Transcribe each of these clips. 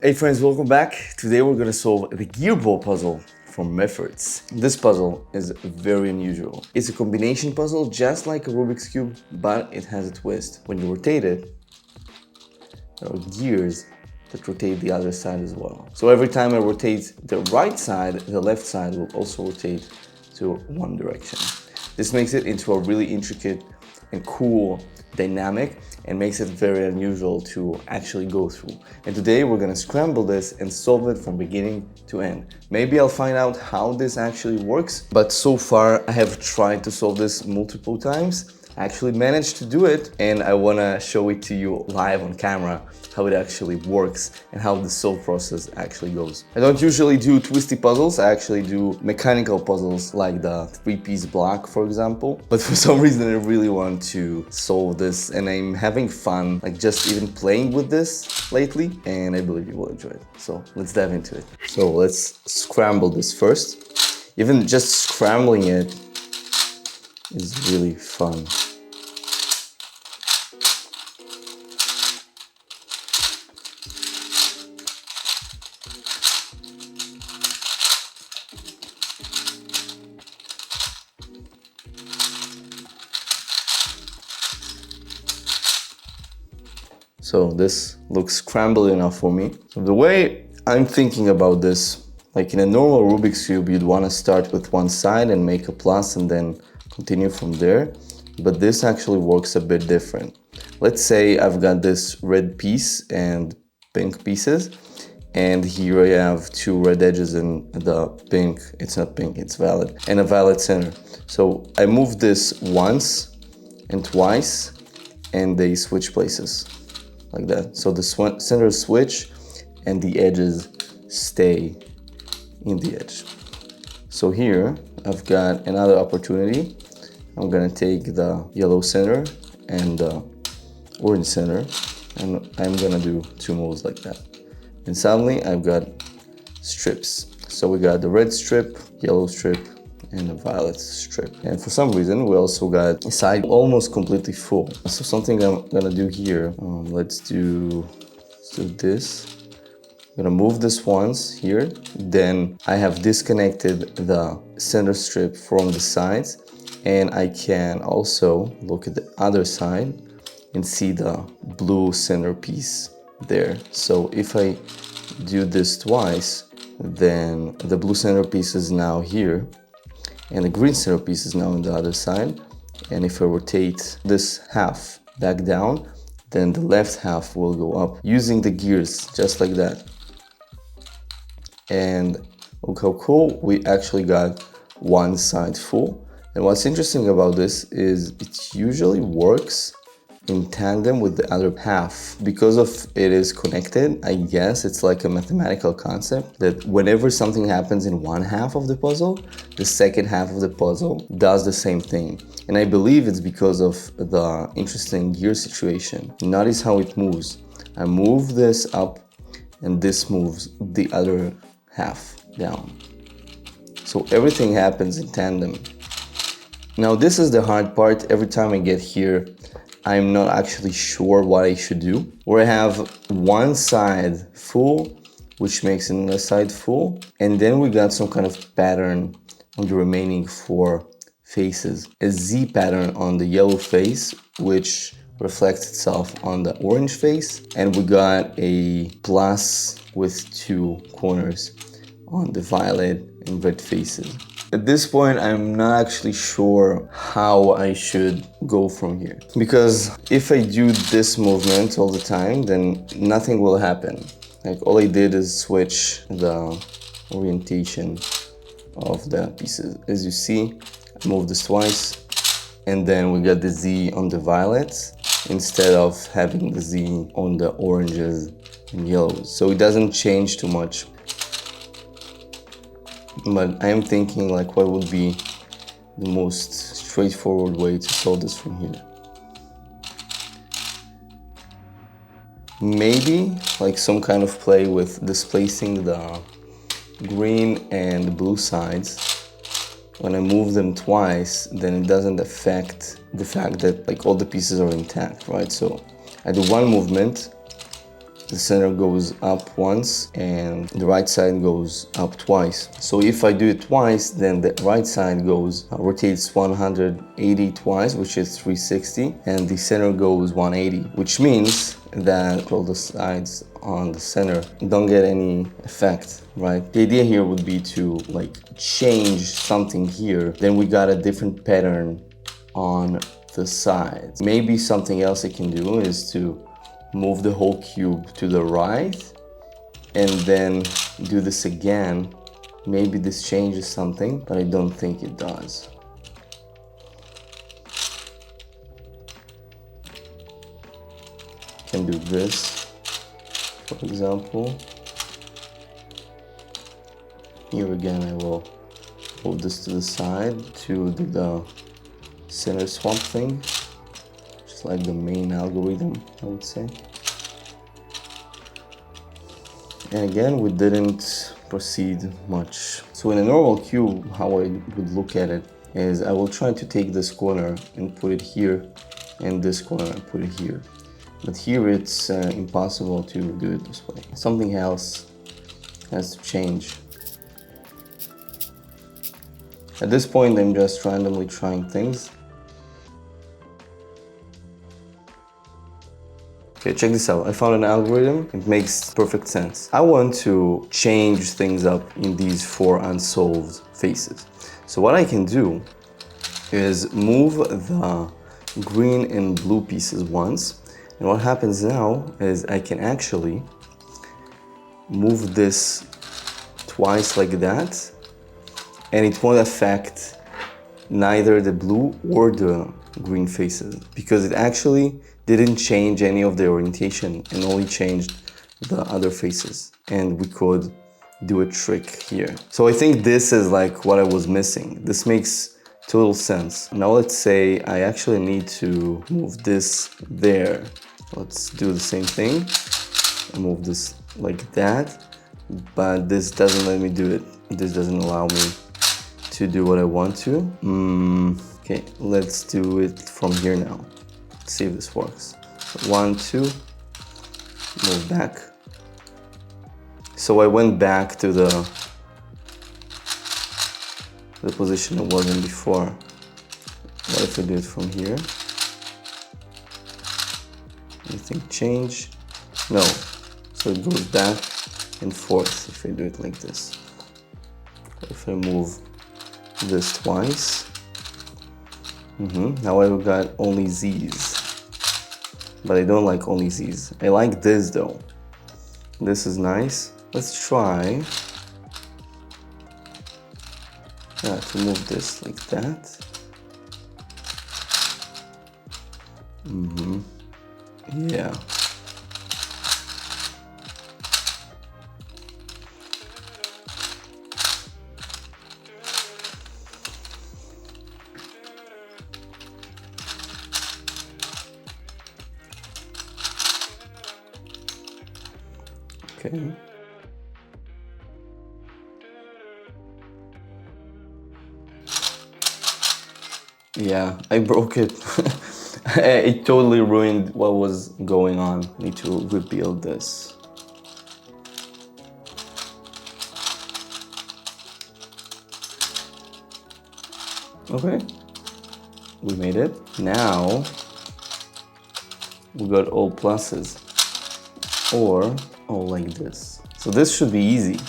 Hey friends, welcome back. Today we're gonna solve the gearball puzzle from Mefferts. This puzzle is very unusual. It's a combination puzzle just like a Rubik's Cube, but it has a twist. When you rotate it, there are gears that rotate the other side as well. So every time I rotate the right side, the left side will also rotate to one direction. This makes it into a really intricate and cool dynamic and makes it very unusual to actually go through. And today we're gonna scramble this and solve it from beginning to end. Maybe I'll find out how this actually works, but so far I have tried to solve this multiple times. I actually managed to do it, and I wanna show it to you live on camera, how it actually works and how the solve process actually goes. I don't usually do twisty puzzles, I actually do mechanical puzzles like the 3-piece block, for example. But for some reason I really want to solve this, and I'm having fun, like just even playing with this lately, and I believe you will enjoy it. So let's dive into it. So let's scramble this first. Even just scrambling it is really fun. So this looks scrambled enough for me. So the way I'm thinking about this, like in a normal Rubik's Cube, you'd want to start with one side and make a plus and then continue from there. But this actually works a bit different. Let's say I've got this red piece and pink pieces, and here I have two red edges and the pink, it's not pink, it's violet, and a violet center. So I move this once and twice, and they switch places. Like that. So the center switch and the edges stay in the edge. So here I've got another opportunity. I'm gonna take the yellow center and the orange center, and I'm gonna do two moves like that. And suddenly I've got strips. So we got the red strip, yellow strip, and a violet strip. And for some reason we also got a side almost completely full. So something I'm gonna do here, let's do this. I'm gonna move this once here, then I have disconnected the center strip from the sides, and I can also look at the other side and see the blue center piece there. So if I do this twice, then the blue center piece is now here, and the green center piece is now on the other side. And if I rotate this half back down, then the left half will go up using the gears, just like that. And look how cool, we actually got one side full. And what's interesting about this is it usually works in tandem with the other half. Because of it is connected, I guess it's like a mathematical concept that whenever something happens in one half of the puzzle, the second half of the puzzle does the same thing. And I believe it's because of the interesting gear situation. Notice how it moves. I move this up and this moves the other half down. So everything happens in tandem. Now this is the hard part. Every time I get here, I'm not actually sure what I should do. Where I have one side full, which makes another side full, and then we got some kind of pattern on the remaining four faces. A Z pattern on the yellow face, which reflects itself on the orange face, and we got a plus with two corners on the violet and red faces. At this point, I'm not actually sure how I should go from here. Because if I do this movement all the time, then nothing will happen. Like all I did is switch the orientation of the pieces. As you see, I moved this twice, and then we got the Z on the violets instead of having the Z on the oranges and yellows. So it doesn't change too much. But I am thinking like what would be the most straightforward way to solve this from here. Maybe like some kind of play with displacing the green and blue sides. When I move them twice, then it doesn't affect the fact that like all the pieces are intact, right? So I do one movement, the center goes up once and the right side goes up twice. So if I do it twice, then the right side goes rotates 180 twice, which is 360, and the center goes 180, which means that all the sides on the center don't get any effect, right? The idea here would be to like change something here, then we got a different pattern on the sides. Maybe something else I can do is to move the whole cube to the right and then do this again. Maybe this changes something, but I don't think it does. Can do this, for example. Here again, I will move this to the side to do the center swap thing, just like the main algorithm, I would say. And again, we didn't proceed much. So in a normal cube, how I would look at it is I will try to take this corner and put it here, and this corner and put it here. But here it's impossible to do it this way. Something else has to change. At this point, I'm just randomly trying things. Okay, check this out. I found an algorithm. It makes perfect sense. I want to change things up in these 4 unsolved faces. So what I can do is move the green and blue pieces once. And what happens now is I can actually move this twice like that, and it won't affect neither the blue or the green faces because it actually didn't change any of the orientation and only changed the other faces. And we could do a trick here. So I think this is like what I was missing. This makes total sense. Now let's say I actually need to move this there. Let's do the same thing. I move this like that, but this doesn't let me do it. This doesn't allow me to do what I want to. Okay, let's do it from here now. Let's see if this works. 1, 2, move back. So I went back to the position it was in before. What if I do it from here? Anything change? No. So it goes back and forth if I do it like this. If I move this twice. Now I've got only Z's. But I don't like only Z's. I like this though. This is nice. Let's try to move this like that. Yeah. Okay. Yeah, I broke it. It totally ruined what was going on. I need to rebuild this. Okay, we made it. Now we got all pluses, or all like this. So this should be easy.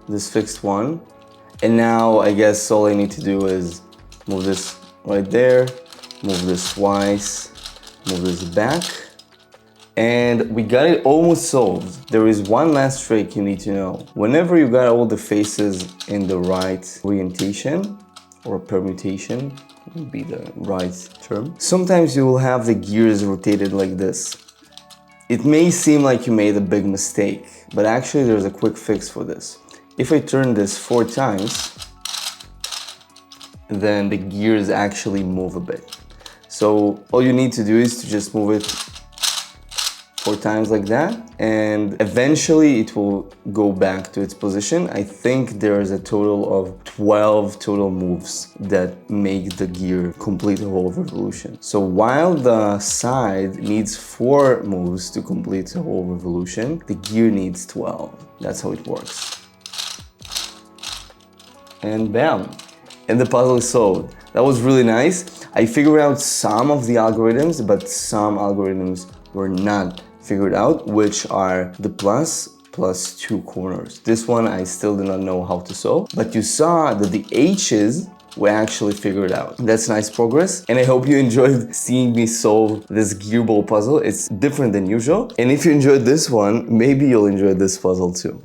This fixed one. And now I guess all I need to do is move this right there, move this twice, move this back, and we got it almost solved. There is one last trick you need to know. Whenever you got all the faces in the right orientation, or permutation would be the right term, sometimes you will have the gears rotated like this. It may seem like you made a big mistake, but actually there's a quick fix for this. If I turn this 4 times, then the gears actually move a bit. So all you need to do is to just move it 4 times like that, and eventually it will go back to its position. I think there is a total of 12 total moves that make the gear complete a whole revolution. So while the side needs 4 moves to complete a whole revolution, the gear needs 12. That's how it works. And bam! And the puzzle is solved. That was really nice. I figured out some of the algorithms, but some algorithms were not figured out, which are the plus 2 corners. This one I still do not know how to solve, but you saw that the H's were actually figured out. That's nice progress, and I hope you enjoyed seeing me solve this gear ball puzzle. It's different than usual, and if you enjoyed this one, maybe you'll enjoy this puzzle too.